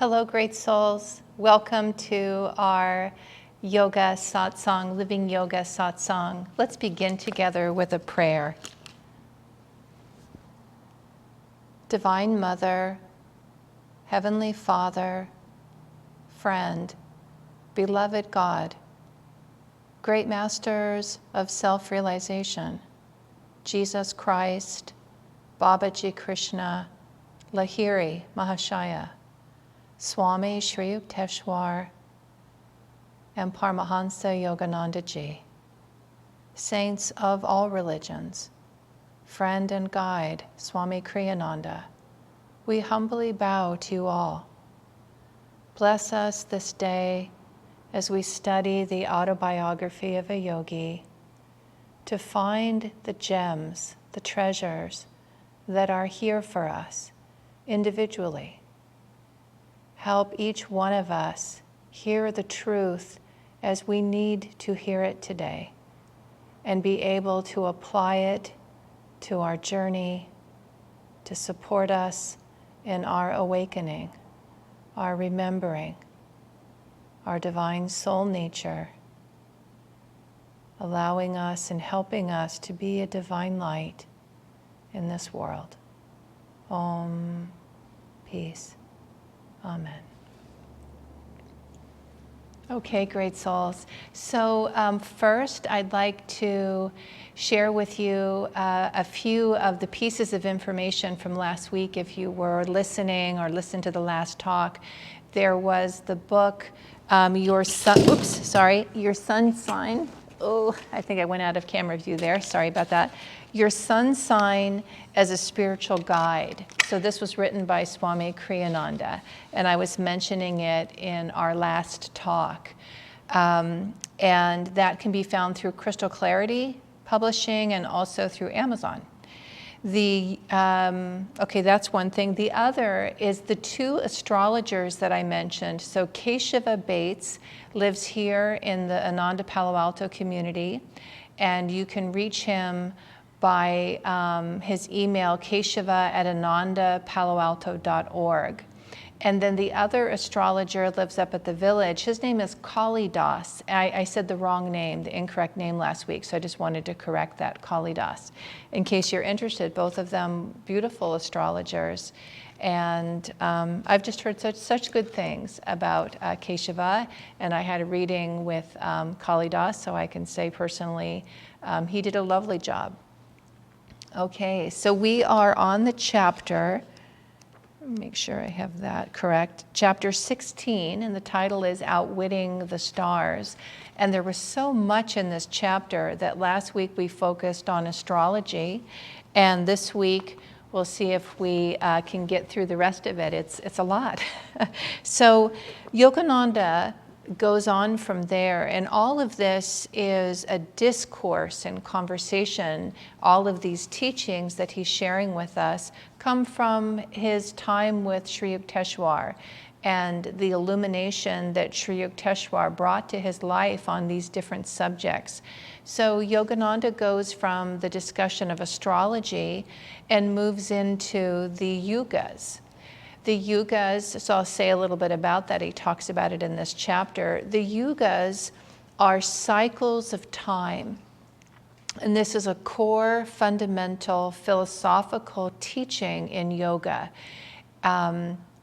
Hello, great souls. Welcome to our Yoga Satsang, Living Yoga Satsang. Let's begin together with a prayer. Divine Mother, Heavenly Father, friend, beloved God, great masters of self-realization, Jesus Christ, Babaji Krishna, Lahiri Mahashaya, Swami Sri Yukteswar, and Paramhansa Yogananda Ji, saints of all religions, friend and guide Swami Kriyananda, we humbly bow to you all. Bless us this day as we study the Autobiography of a Yogi to find the gems, the treasures that are here for us individually. Help each one of us hear the truth as we need to hear it today and be able to apply it to our journey to support us in our awakening, our remembering, our divine soul nature, allowing us and helping us to be a divine light in this world. Om, peace. Amen. Okay, great souls. So first, I'd like to share with you a few of the pieces of information from last week. If you were listening or listened to the last talk, there was the book, Your Sun Sign. Oh, I think I went out of camera view there. Sorry about that. Your Sun Sign as a Spiritual Guide. So this was written by Swami Kriyananda, and I was mentioning it in our last talk. And that can be found through Crystal Clarity Publishing and also through Amazon. Okay, that's one thing. The other is the two astrologers that I mentioned. So Keshava Bates lives here in the Ananda Palo Alto community, and you can reach him by his email, keshava@anandapaloalto.org. And then the other astrologer lives up at the village. His name is Kali Das. I said the wrong name, the incorrect name last week, so I just wanted to correct that, Kali Das. In case you're interested, both of them beautiful astrologers. And I've just heard such good things about Keshava, and I had a reading with Kali Das, so I can say personally, he did a lovely job. Okay, so we are on the chapter, make sure I have that correct, chapter 16, and the title is Outwitting the Stars. And there was so much in this chapter that last week we focused on astrology, and this week we'll see if we can get through the rest of it. It's a lot. So Yogananda goes on from there, and all of this is a discourse and conversation. All of these teachings that he's sharing with us come from his time with Sri Yukteswar and the illumination that Sri Yukteswar brought to his life on these different subjects. So Yogananda goes from the discussion of astrology and moves into the Yugas. The Yugas, so I'll say a little bit about that. He talks about it in this chapter. The Yugas are cycles of time. And this is a core, fundamental, philosophical teaching in yoga.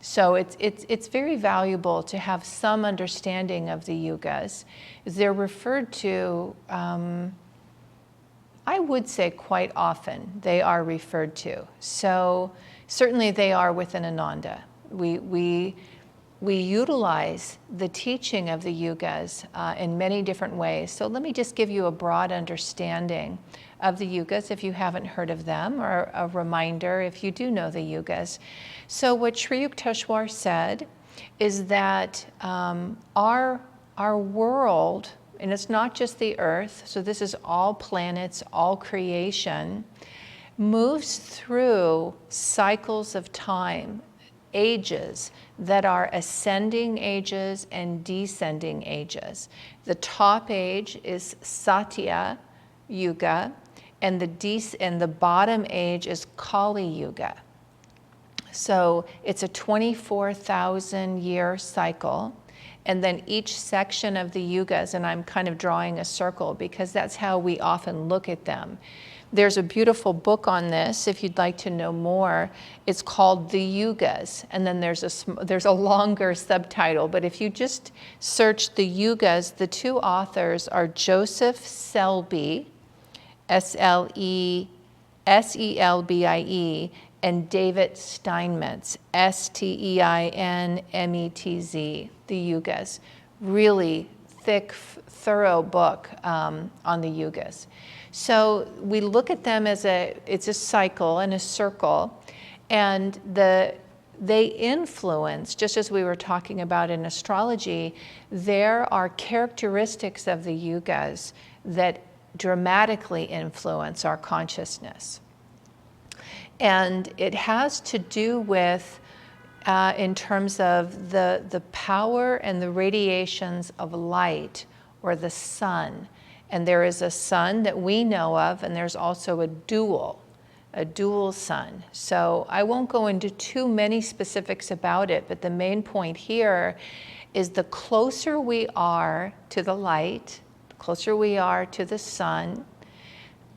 So it's very valuable to have some understanding of the Yugas. They're referred to, I would say quite often, they are referred to. So certainly they are within Ananda. We utilize the teaching of the Yugas in many different ways. So let me just give you a broad understanding of the Yugas if you haven't heard of them, or a reminder if you do know the Yugas. So what Sri Yukteswar said is that our world, and it's not just the earth, so this is all planets, all creation, moves through cycles of time, ages that are ascending ages and descending ages. The top age is Satya Yuga, and the bottom age is Kali Yuga. So it's a 24,000 year cycle. And then each section of the yugas, and I'm kind of drawing a circle because that's how we often look at them. There's a beautiful book on this if you'd like to know more. It's called The Yugas, and then there's a longer subtitle. But if you just search The Yugas, the two authors are Joseph Selby, Selbie, and David Steinmetz, Steinmetz, The Yugas. Really thick, thorough book on the Yugas. So we look at them as it's a cycle and a circle, and they influence, just as we were talking about in astrology, there are characteristics of the Yugas that dramatically influence our consciousness. And it has to do with, in terms of the power and the radiations of light, or the sun. And there is a sun that we know of, and there's also a dual sun. So I won't go into too many specifics about it, but the main point here is the closer we are to the light, the closer we are to the sun,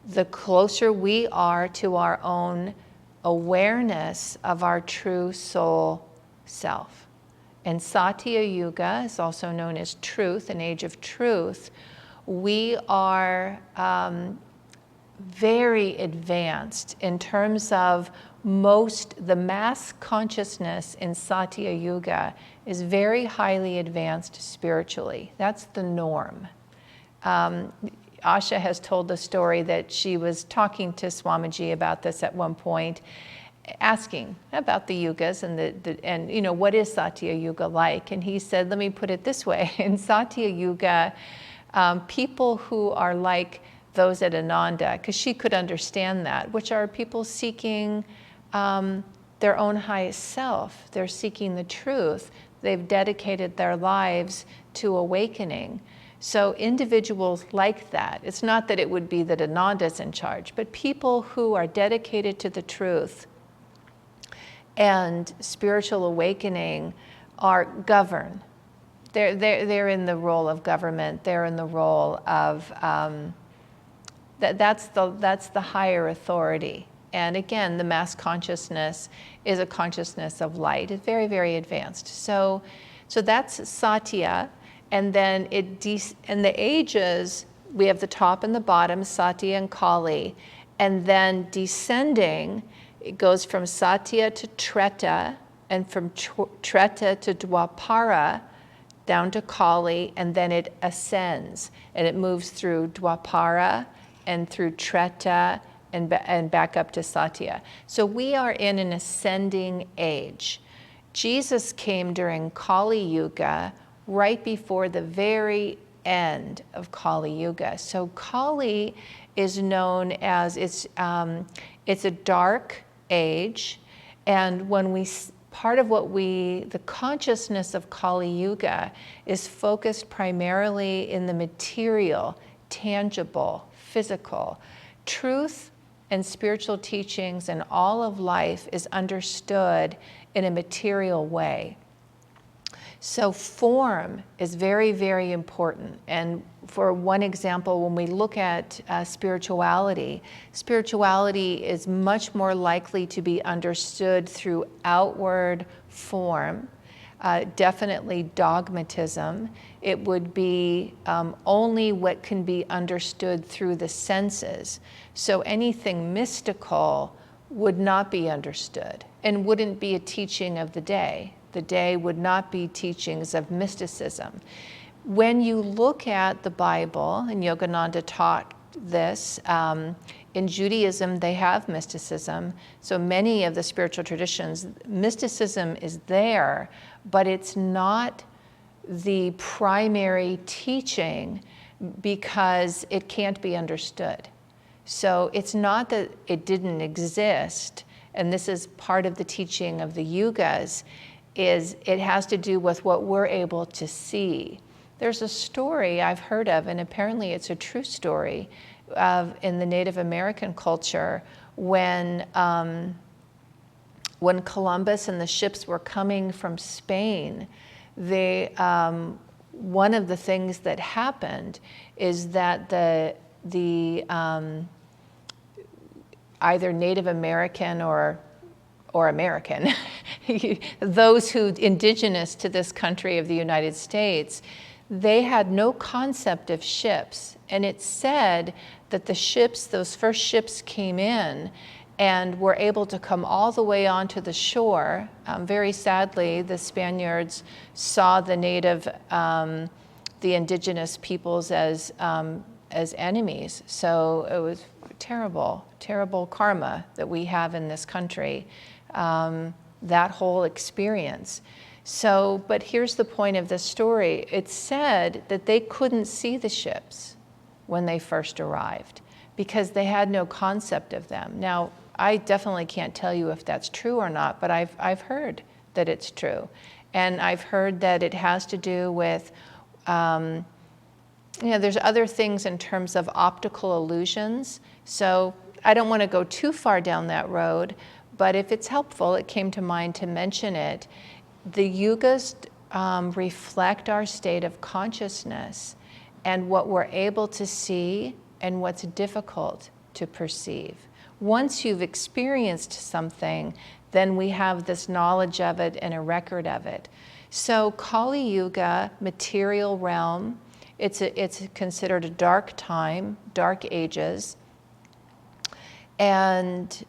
the closer we are to our own awareness of our true soul self. And Satya Yuga is also known as truth, an age of truth. We are very advanced in terms of the mass consciousness in Satya Yuga is very highly advanced spiritually. That's the norm. Asha has told the story that she was talking to Swamiji about this at one point, asking about the yugas and what is Satya Yuga like? And he said, let me put it this way. In Satya Yuga, people who are like those at Ananda, because she could understand that, which are people seeking their own highest self. They're seeking the truth. They've dedicated their lives to awakening. So individuals like that, it's not that it would be that Ananda's in charge, but people who are dedicated to the truth and spiritual awakening are governed. They're in the role of government. They're in the role of that's the higher authority. And again, the mass consciousness is a consciousness of light. It's very, very advanced. So that's Satya, and then and the ages, we have the top and the bottom, Satya and Kali, and then descending, it goes from Satya to Treta, and from Treta to Dwapara, down to Kali, and then it ascends, and it moves through Dwapara and through Treta and back up to Satya. So we are in an ascending age. Jesus came during Kali Yuga, right before the very end of Kali Yuga. So Kali is known as, it's a dark age, and the consciousness of Kali Yuga is focused primarily in the material, tangible, physical. Truth and spiritual teachings and all of life is understood in a material way. So form is very, very important. And for one example, when we look at spirituality is much more likely to be understood through outward form, definitely dogmatism. It would be only what can be understood through the senses. So anything mystical would not be understood and wouldn't be a teaching of the day. The day would not be teachings of mysticism. When you look at the Bible, and Yogananda taught this, in Judaism they have mysticism, so many of the spiritual traditions, mysticism is there, but it's not the primary teaching because it can't be understood. So it's not that it didn't exist, and this is part of the teaching of the Yugas, is it has to do with what we're able to see. There's a story I've heard of, and apparently it's a true story, in the Native American culture when when Columbus and the ships were coming from Spain, they, one of the things that happened is that the either Native American or American, those who indigenous to this country of the United States, they had no concept of ships. And it said that the ships, those first ships came in and were able to come all the way onto the shore. Very sadly, the Spaniards saw the native, the indigenous peoples as enemies. So it was terrible, terrible karma that we have in this country, that whole experience. So, but here's the point of the story. It said that they couldn't see the ships when they first arrived because they had no concept of them. Now, I definitely can't tell you if that's true or not, but I've heard that it's true. And I've heard that it has to do with, there's other things in terms of optical illusions. So I don't want to go too far down that road, but if it's helpful, it came to mind to mention it. The Yugas reflect our state of consciousness and what we're able to see and what's difficult to perceive. Once you've experienced something, then we have this knowledge of it and a record of it. So Kali Yuga, material realm, it's considered a dark time, dark ages. And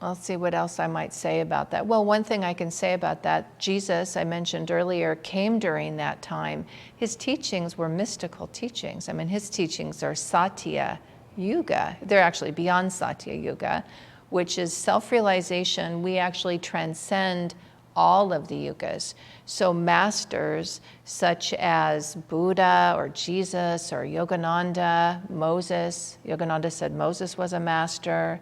I'll see what else I might say about that. Well, one thing I can say about that, Jesus, I mentioned earlier, came during that time. His teachings were mystical teachings. I mean, his teachings are satya, Yuga. They're actually beyond satya Yuga, which is self-realization. We actually transcend all of the yugas. So masters such as Buddha or Jesus or Yogananda, Moses. Yogananda said Moses was a master.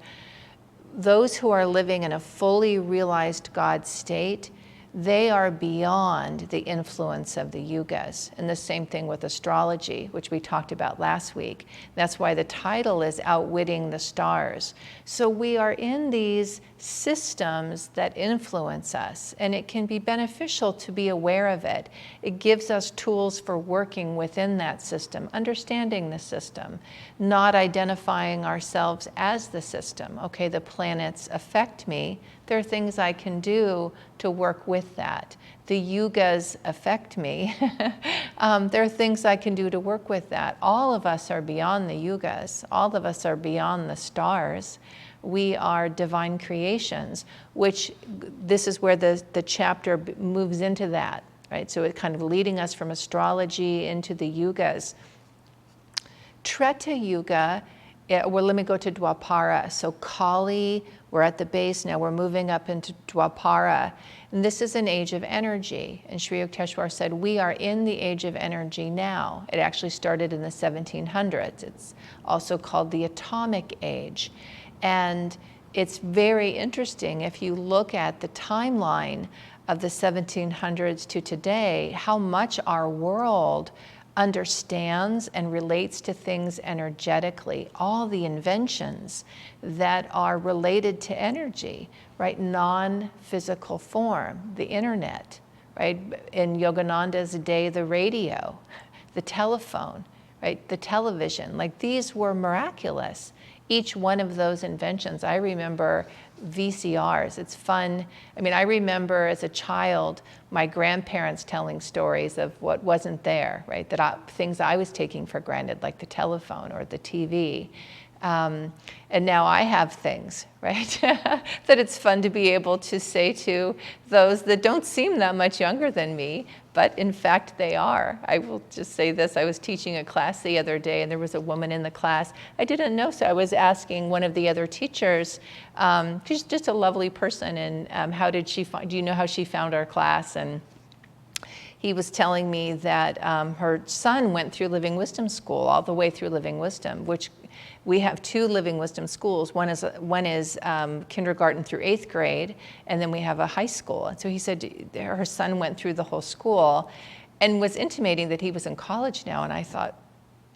Those who are living in a fully realized God state, they are beyond the influence of the yugas. And the same thing with astrology, which we talked about last week. That's why the title is Outwitting the Stars. So we are in these systems that influence us, and it can be beneficial to be aware of it. It gives us tools for working within that system, understanding the system, not identifying ourselves as the system. Okay, the planets affect me. There are things I can do to work with that. The yugas affect me. There are things I can do to work with that. All of us are beyond the yugas. All of us are beyond the stars. We are divine creations, which this is where the chapter moves into that, right? So it's kind of leading us from astrology into the yugas. Treta Yuga, well, let me go to Dwapara. So Kali, we're at the base now, we're moving up into Dwapara. And this is an age of energy. And Sri Yukteswar said, we are in the age of energy now. It actually started in the 1700s. It's also called the atomic age. And it's very interesting if you look at the timeline of the 1700s to today, how much our world understands and relates to things energetically. All the inventions that are related to energy, right? Non-physical form, the internet, right? In Yogananda's day, the radio, the telephone, right? The television, like these were miraculous. Each one of those inventions, I remember VCRs, it's fun. I mean, I remember as a child, my grandparents telling stories of what wasn't there, right? Things I was taking for granted, like the telephone or the TV. And now I have things, right? that it's fun to be able to say to those that don't seem that much younger than me, but in fact they are. I will just say this, I was teaching a class the other day and there was a woman in the class. I didn't know, so I was asking one of the other teachers, she's just a lovely person, and how did she find, do you know how she found our class? And he was telling me that her son went through Living Wisdom School, all the way through Living Wisdom, which we have two Living Wisdom schools. One is kindergarten through 8th grade, and then we have a high school. And so he said her son went through the whole school and was intimating that he was in college now. And I thought,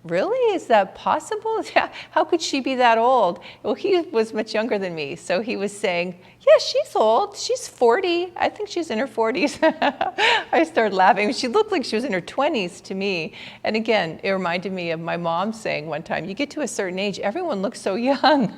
really? Is that possible? Yeah. How could she be that old? Well, he was much younger than me. So he was saying, yeah, she's old. She's 40. I think she's in her 40s. I started laughing. She looked like she was in her 20s to me. And again, it reminded me of my mom saying one time, you get to a certain age, everyone looks so young.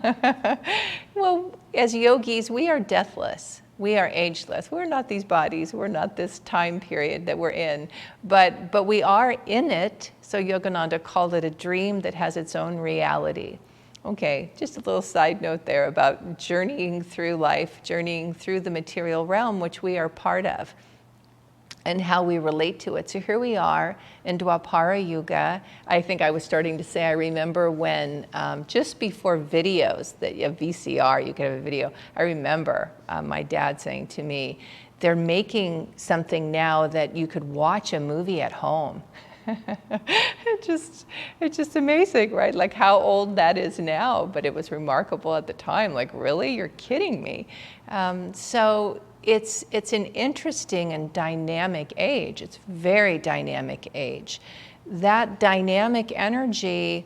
Well, as yogis, we are deathless. We are ageless. We're not these bodies. We're not this time period that we're in. But we are in it. So Yogananda called it a dream that has its own reality. Okay, just a little side note there about journeying through life, journeying through the material realm, which we are part of, and how we relate to it. So here we are in Dwapara Yuga. I think I was starting to say, I remember when, just before videos, that you have VCR, you could have a video, I remember my dad saying to me, they're making something now that you could watch a movie at home. It's just amazing, right? Like how old that is now, but it was remarkable at the time. Like, really? You're kidding me. So it's an interesting and dynamic age. It's a very dynamic age. That dynamic energy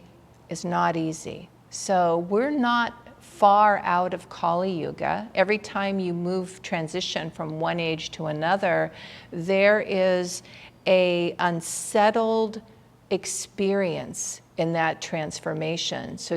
is not easy. So we're not far out of Kali Yuga. Every time you transition from one age to another, there is a unsettled experience in that transformation. So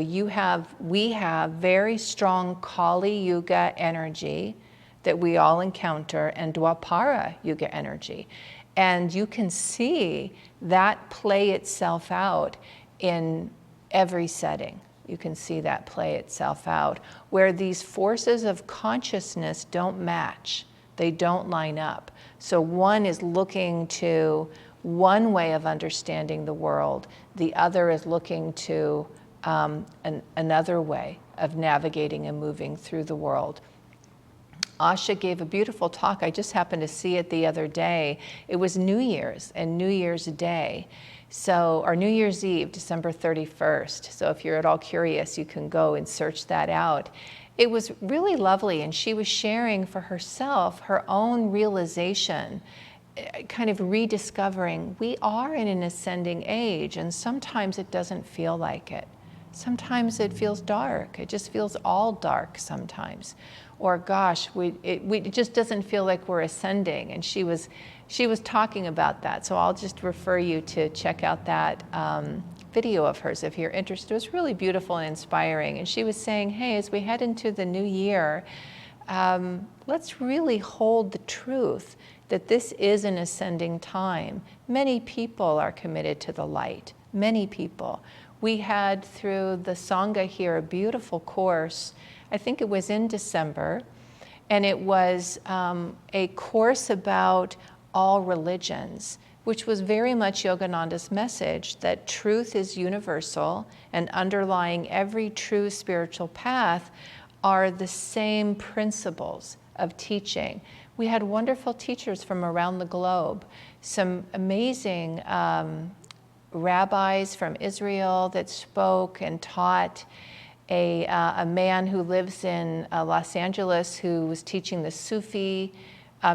we have very strong Kali Yuga energy that we all encounter, and Dwapara Yuga energy. And you can see that play itself out in every setting. You can see that play itself out, where these forces of consciousness don't match. They don't line up. So one is looking to one way of understanding the world. The other is looking to another way of navigating and moving through the world. Asha gave a beautiful talk. I just happened to see it the other day. It was New Year's and New Year's Day. So, or New Year's Eve, December 31st. So if you're at all curious, you can go and search that out. It was really lovely, and she was sharing for herself her own realization, kind of rediscovering we are in an ascending age, and sometimes it doesn't feel like it. Sometimes it feels dark. It just feels all dark sometimes. Or gosh, it just doesn't feel like we're ascending. And she was talking about that. So I'll just refer you to check out that video of hers if you're interested. It was really beautiful and inspiring. And she was saying, hey, as we head into the new year, let's really hold the truth that this is an ascending time. Many people are committed to the light, many people. We had through the Sangha here a beautiful course. I think it was in December, and it was a course about all religions, which was very much Yogananda's message that truth is universal, and underlying every true spiritual path are the same principles of teaching. We had wonderful teachers from around the globe, some amazing rabbis from Israel that spoke and taught, a man who lives in Los Angeles who was teaching the Sufi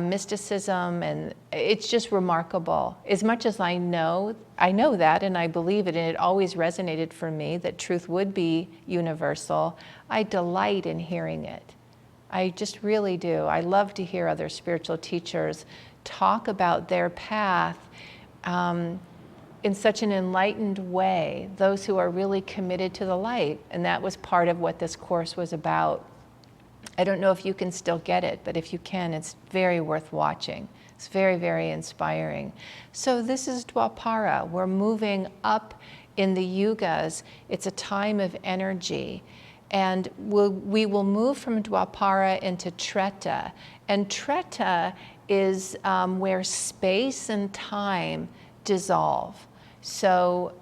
mysticism, and it's just remarkable. As much as I know that and I believe it, and it always resonated for me that truth would be universal, I delight in hearing it. I just really do. I love to hear other spiritual teachers talk about their path in such an enlightened way, those who are really committed to the light. And that was part of what this course was about. I don't know if you can still get it, but if you can, it's very worth watching. It's very, very inspiring. So this is Dwapara. We're moving up in the Yugas. It's a time of energy. And we will move from Dwapara into Treta. And Treta is where space and time dissolve. So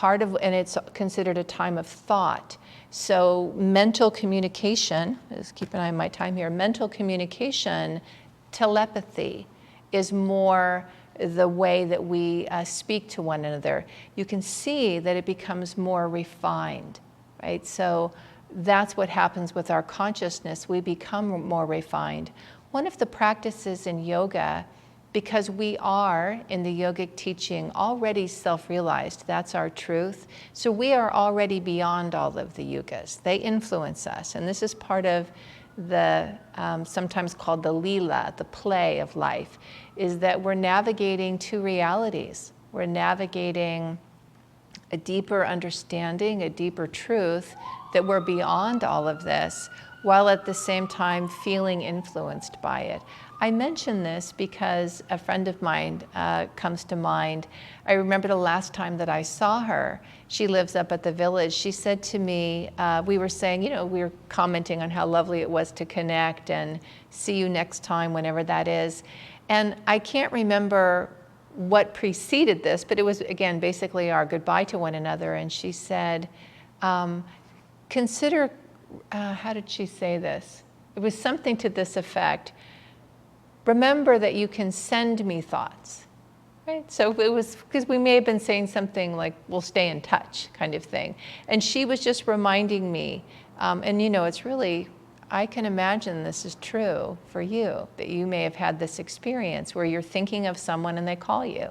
and it's considered a time of thought. So mental communication, let's keep an eye on my time here, mental communication, telepathy is more the way that we speak to one another. You can see that it becomes more refined, right? So that's what happens with our consciousness. We become more refined. One of the practices in yoga because we are, in the yogic teaching, already self-realized. That's our truth. So we are already beyond all of the yugas. They influence us. And this is part of the, sometimes called the lila, the play of life, is that we're navigating two realities. We're navigating a deeper understanding, a deeper truth, that we're beyond all of this, while at the same time feeling influenced by it. I mention this because a friend of mine comes to mind. I remember the last time that I saw her. She lives up at the village. She said to me, we were saying, we were commenting on how lovely it was to connect and see you next time, whenever that is. And I can't remember what preceded this, but it was, again, basically our goodbye to one another. And she said, consider, how did she say this? It was something to this effect. Remember that you can send me thoughts, right? So it was, because we may have been saying something like, we'll stay in touch kind of thing. And she was just reminding me, and it's really, I can imagine this is true for you, that you may have had this experience where you're thinking of someone and they call you,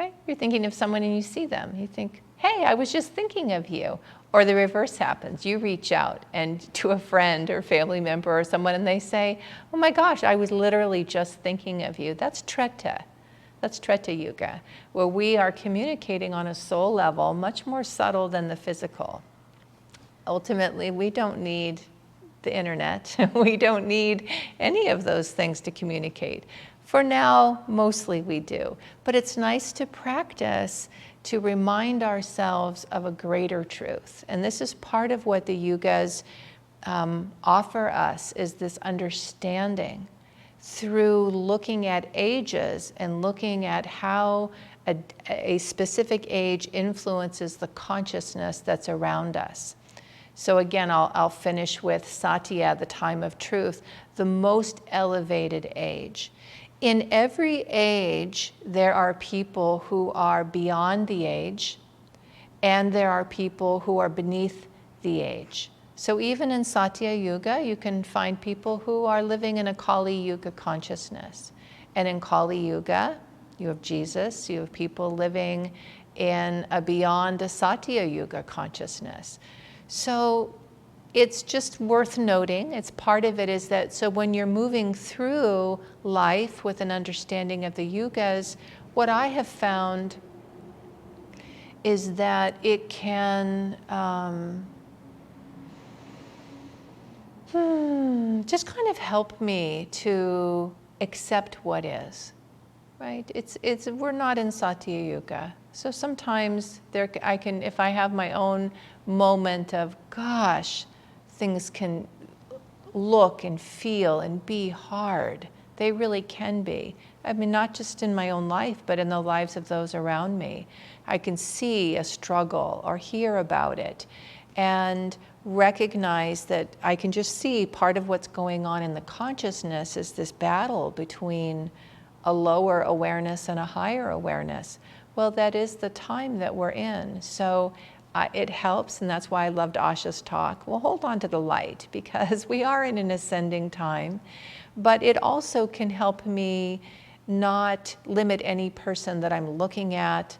right? You're thinking of someone and you see them. You think, hey, I was just thinking of you. Or the reverse happens. You reach out and to a friend or family member or someone and they say, oh my gosh, I was literally just thinking of you. That's Treta. That's Treta Yuga, where we are communicating on a soul level much more subtle than the physical. Ultimately, we don't need the internet. We don't need any of those things to communicate. For now, mostly we do. But it's nice to practice to remind ourselves of a greater truth. And this is part of what the Yugas offer us, is this understanding through looking at ages and looking at how a specific age influences the consciousness that's around us. So again, I'll finish with satya, the time of truth, the most elevated age. In every age, there are people who are beyond the age, and there are people who are beneath the age. So even in Satya Yuga, you can find people who are living in a Kali Yuga consciousness. And in Kali Yuga, you have Jesus, you have people living in a beyond a Satya Yuga consciousness. So it's just worth noting, it's part of it is that, so when you're moving through life with an understanding of the yugas, what I have found is that it can just kind of help me to accept what is, right? We're not in Satya Yuga. So sometimes I can, if I have my own moment of, gosh, things can look and feel and be hard. They really can be. I mean, not just in my own life, but in the lives of those around me. I can see a struggle or hear about it and recognize that I can just see part of what's going on in the consciousness is this battle between a lower awareness and a higher awareness. Well, that is the time that we're in. So it helps, and that's why I loved Asha's talk. Well, hold on to the light, because we are in an ascending time, but it also can help me not limit any person that I'm looking at,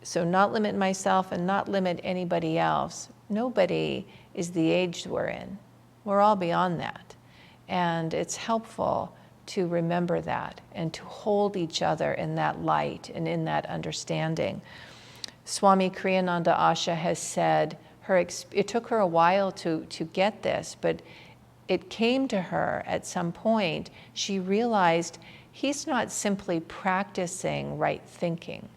so not limit myself and not limit anybody else. Nobody is the age we're in. We're all beyond that. And it's helpful to remember that and to hold each other in that light and in that understanding. Swami Kriyananda Asha has said it took her a while to get this, but it came to her at some point. She realized he's not simply practicing right thinking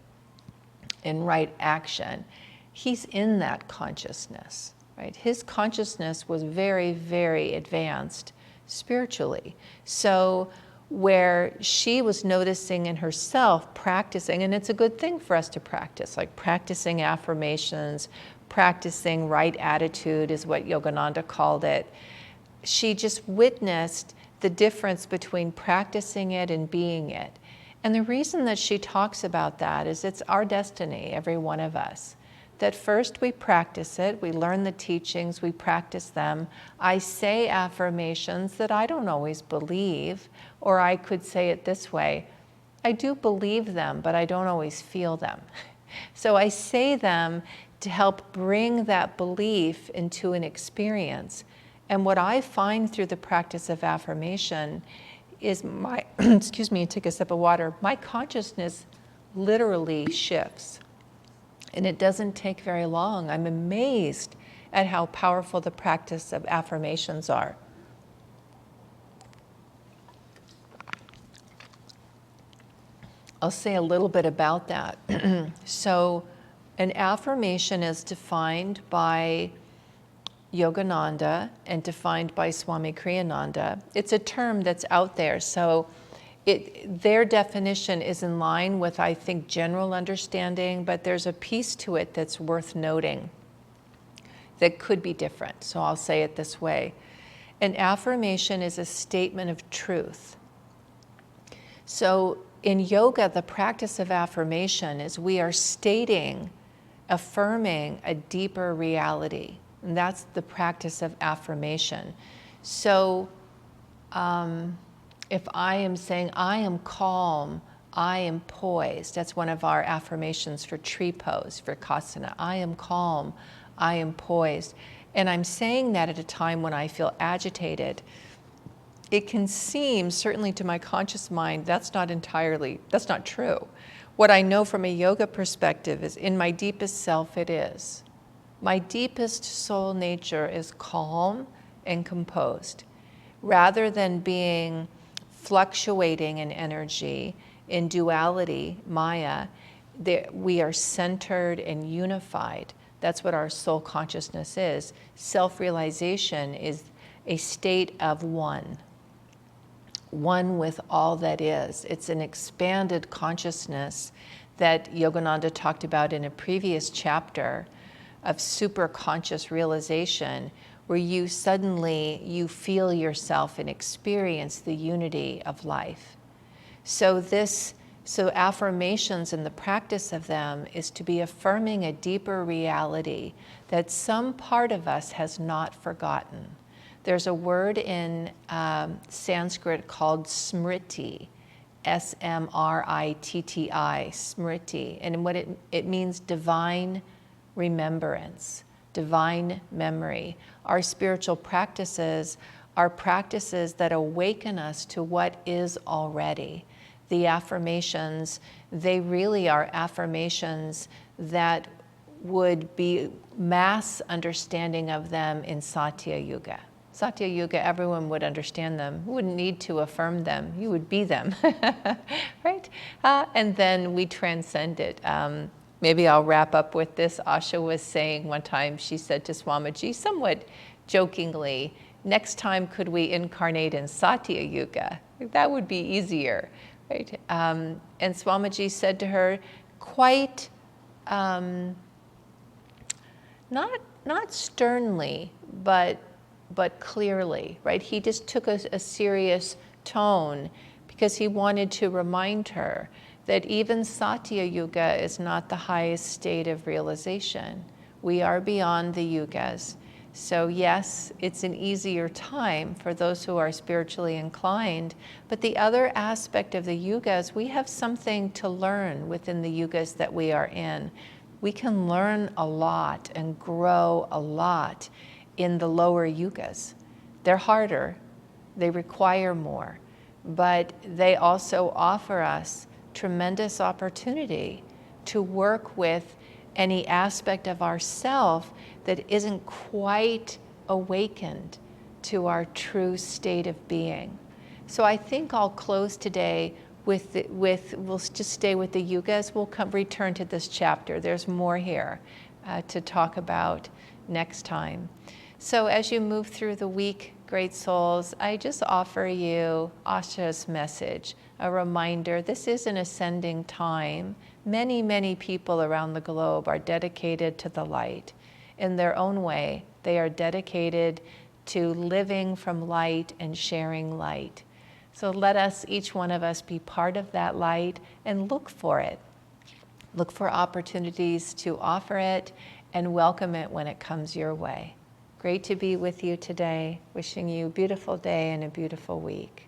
and right action. He's in that consciousness, right? His consciousness was very, very advanced spiritually. So where she was noticing in herself practicing, and it's a good thing for us to practice, like practicing affirmations, practicing right attitude is what Yogananda called it. She just witnessed the difference between practicing it and being it. And the reason that she talks about that is it's our destiny, every one of us. That first we practice it, we learn the teachings, we practice them. I say affirmations that I don't always believe, or I could say it this way, I do believe them, but I don't always feel them. So I say them to help bring that belief into an experience. And what I find through the practice of affirmation is my, excuse me, take a sip of water, my consciousness literally shifts. And it doesn't take very long. I'm amazed at how powerful the practice of affirmations are. I'll say a little bit about that. So an affirmation is defined by Yogananda and defined by Swami Kriyananda. It's a term that's out there, so their definition is in line with, I think, general understanding, but there's a piece to it that's worth noting that could be different. So I'll say it this way. An affirmation is a statement of truth. So in yoga, the practice of affirmation is we are stating, affirming a deeper reality. And that's the practice of affirmation. So if I am saying, I am calm, I am poised, that's one of our affirmations for tree pose, for Kasana. I am calm, I am poised. And I'm saying that at a time when I feel agitated. It can seem, certainly to my conscious mind, that's not true. What I know from a yoga perspective is in my deepest self it is. My deepest soul nature is calm and composed. Rather than being fluctuating in energy, in duality, Maya, we are centered and unified. That's what our soul consciousness is. Self-realization is a state of one with all that is. It's an expanded consciousness that Yogananda talked about in a previous chapter of super conscious realization, where you feel yourself and experience the unity of life. So affirmations and the practice of them is to be affirming a deeper reality that some part of us has not forgotten. There's a word in Sanskrit called smriti, S-M-R-I-T-T-I, smriti, and what it means divine remembrance, divine memory. Our spiritual practices are practices that awaken us to what is already. The affirmations, they really are affirmations that would be mass understanding of them in Satya Yuga. Satya Yuga, everyone would understand them. You wouldn't need to affirm them. You would be them, right? And then we transcend it. Maybe I'll wrap up with this. Asha was saying one time, she said to Swamiji, somewhat jokingly, next time could we incarnate in Satya Yuga? That would be easier, right? And Swamiji said to her, quite, not sternly, but clearly, right? He just took a serious tone because he wanted to remind her that even Satya Yuga is not the highest state of realization. We are beyond the Yugas. So yes, it's an easier time for those who are spiritually inclined, but the other aspect of the Yugas, we have something to learn within the Yugas that we are in. We can learn a lot and grow a lot in the lower Yugas. They're harder, they require more, but they also offer us tremendous opportunity to work with any aspect of ourself that isn't quite awakened to our true state of being. So I think I'll close today we'll just stay with the Yugas. We'll return to this chapter. There's more here to talk about next time. So as you move through the week, great souls, I just offer you Asha's message, a reminder. This is an ascending time. Many, many people around the globe are dedicated to the light. In their own way, they are dedicated to living from light and sharing light. So let us, each one of us, be part of that light and look for it. Look for opportunities to offer it and welcome it when it comes your way. Great to be with you today. Wishing you a beautiful day and a beautiful week.